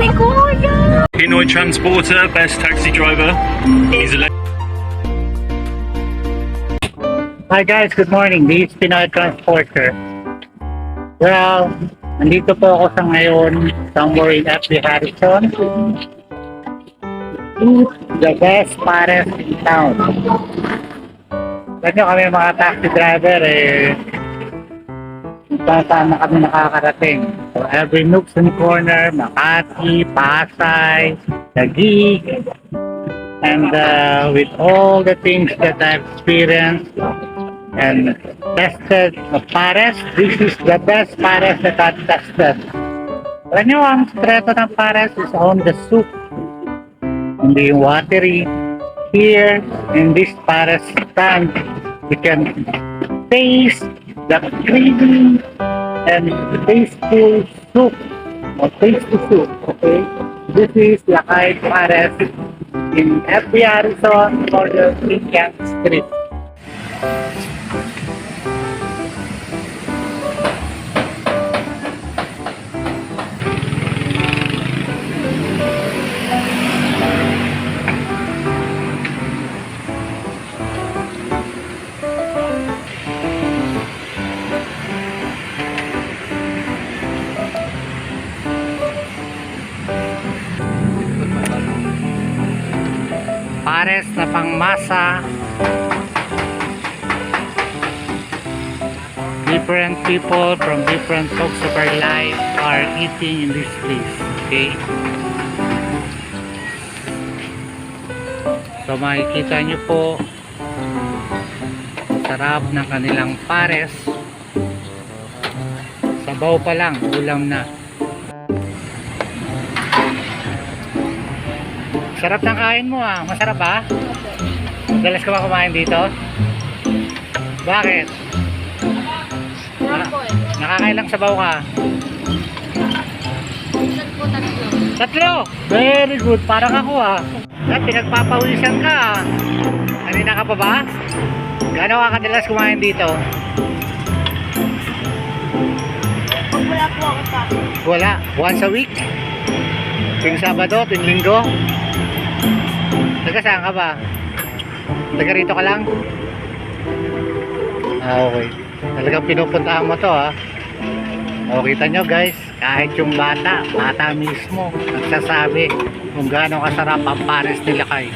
Pinoy Transporter, best taxi driver. He's a Hi guys, good morning. This is Pinoy Transporter. Well, nandito po ako sa ngayon somewhere in FB Harrison. The best pares in town. Alam nyo kami mga taxi driver saan na kami nakakarating. So every nooks and corner, Makati, Pasay, Taguig, and with all the things that I've experienced and tested of pares, this is the best pares that I've tested. Alam nyo, ang sekreto ng pares is on the soup. Hindi yung watery. Here, in this pares stand, you can taste the creamy and tasteful soup or tasty soup. Okay, this is Lakay Pares in FB Harrison for the King Street. Pares na pangmasa. Different people from different walks of our life are eating in this place. Okay? So makikita nyo po sarap ng kanilang pares. Sabaw pa lang, ulam na. Sarap ng kain mo ah. Masarap ba? Madalas ka ba kumain dito? Bakit? Nakakailang sabaw ka? Tatlo! Very good. Parang ako ah. At pinagpapawisan ka ah. Kanina ka pa ba? Gano'n ka kadalas kumain dito? Wala po ako pa. Wala. Once a week? Tuwing Sabado, tuwing Linggo? Taga saan ka ba? Taga rito ka lang? Ah, okay. Talagang pinupuntahan mo to ha. O, kita nyo guys, kahit yung bata mismo, nagsasabi kung gaano kasarap ang pares nila kay.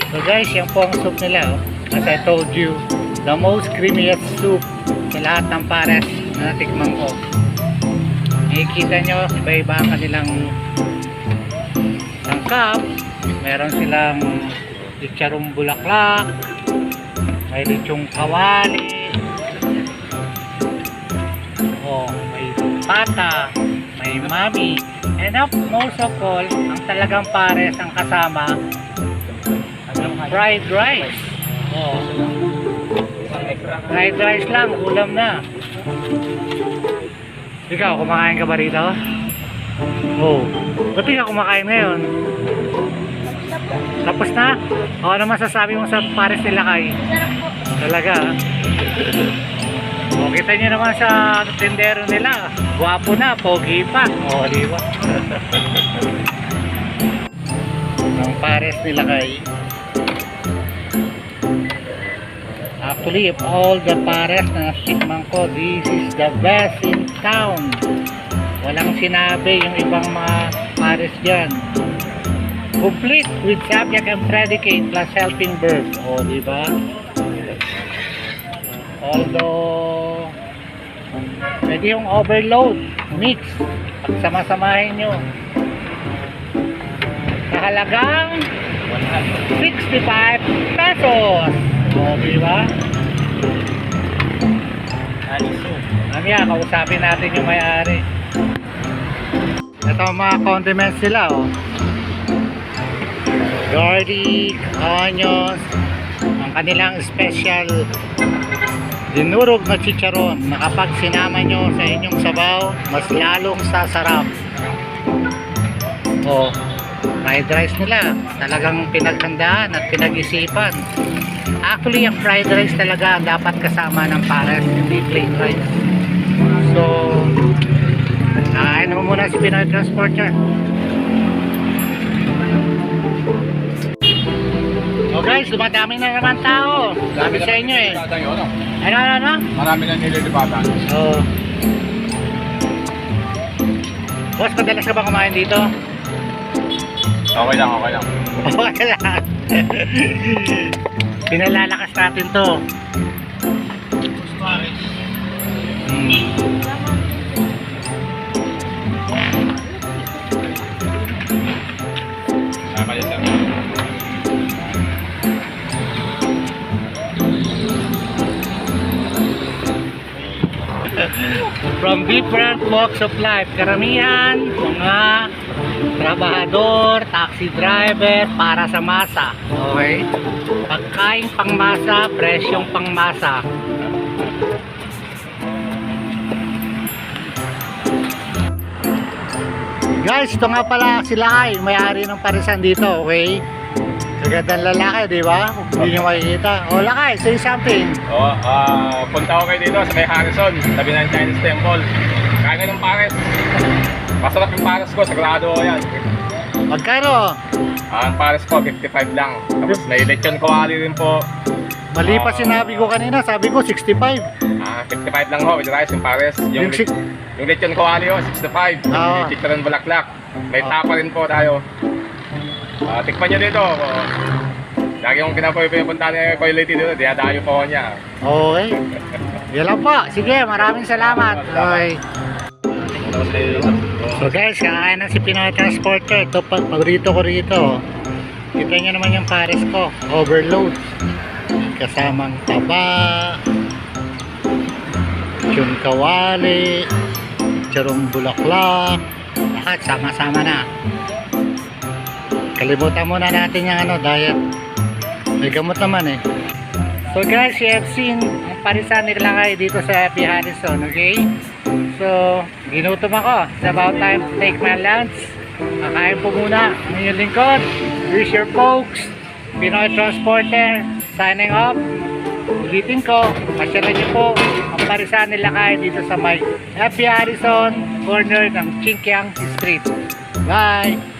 So guys, yan po ang soup nila. Oh. As I told you, the most creamiest soup sa lahat ng pares na natikman ko. Nakikita nyo, iba-iba ang kanilang tangkap. Meron silang litsarong bulaklak, may litsong kawali, may pata, may mami, and most of all, ang talagang pares ang kasama, fried rice. Fried rice lang, ulam na. Ikaw, kumakain ka ba rito? Ba't ka kumakain ngayon? Tapos na? O, ano masasabi mo sa pares nila kay? Talaga? O, kita nyo naman sa tindero nila. Gwapo na, pogi pa. O, di ba? Ang pares nila kay. Actually, of all the pares na nasikman ko, this is the best in town. Walang sinabi yung ibang mga pares dyan. Complete with subject and predicate plus helping verb. O, diba? Although, pwede yung overload, mix. Pagsama-samahin nyo. Sa halagang 65 pesos. O, diba? Mamaya, kausapin natin yung may-ari. Ito ang mga condiments sila, oh. Garlic, onions, ang kanilang special dinurog na chicharon na kapag sinama nyo sa inyong sabaw, mas lalong sasarap. Oh, fried rice nila, talagang pinaghandaan at pinag-isipan. Actually, ang fried rice talaga ang dapat kasama ng pares, hindi plain rice. So, kain naman muna pala si Pinoy Transporter. So guys, dumadami na naman tao. Sabi sa inyo eh. Ano? Marami na nililipatan. Oo. Boss, madalas ka ba kumain dito? Okay lang. Okay lang. Pinalalakas natin to. Kaya sir. From different walks of life, karamihan mga trabahador, taxi driver para sa masa. Okay? Pagkain pangmasa, presyong pangmasa. Guys, ito nga pala sila ay may-ari ng parisan dito, okay? Kagandang lalaki, di ba? Hindi nyo makikita. O, Lakay, say something. Punta ko kayo dito sa may Harrison, tabi ng Chinese Temple. Kain ng pares. Masarap yung pares ko, sagrado ko yan. Magkano? Ang pares ko, 55 lang. Tapos may lechon kawali rin po. Mali pa sinabi ko kanina, sabi ko 65. 55 lang ho, with rice yung pares. Yung Yung lechon kawali ho, 65. Oo. Yung chicharon bulaklak. May tapa rin po tayo. Tikman nyo dito. Lagi kong pinapunta ni Kuya Liti dito, dinadayo po ako niya. Okay. Yan lang po. Sige, maraming salamat. Okay. So guys, kakain na si Pinoy Transporter. Ito, paborito ko rito. Kita nyo naman yung pares ko. Overload. Kasamang taba, yung kawali, charong bulaklak, lahat sama-sama na. Kalimutan muna natin yung diet. May gamot naman eh. So guys, you have seen ang parisan nila kayo dito sa FB Harrison, okay? So, ginutom ako. It's about time to take my lunch. Kakain po muna ang inyong lingkod. Here's your folks. Pinoy Transporter, signing off. Ulitin ko, pasyalan niyo po ang parisan nila kayo dito sa may FB Harrison, corner ng Chinkiang Street. Bye!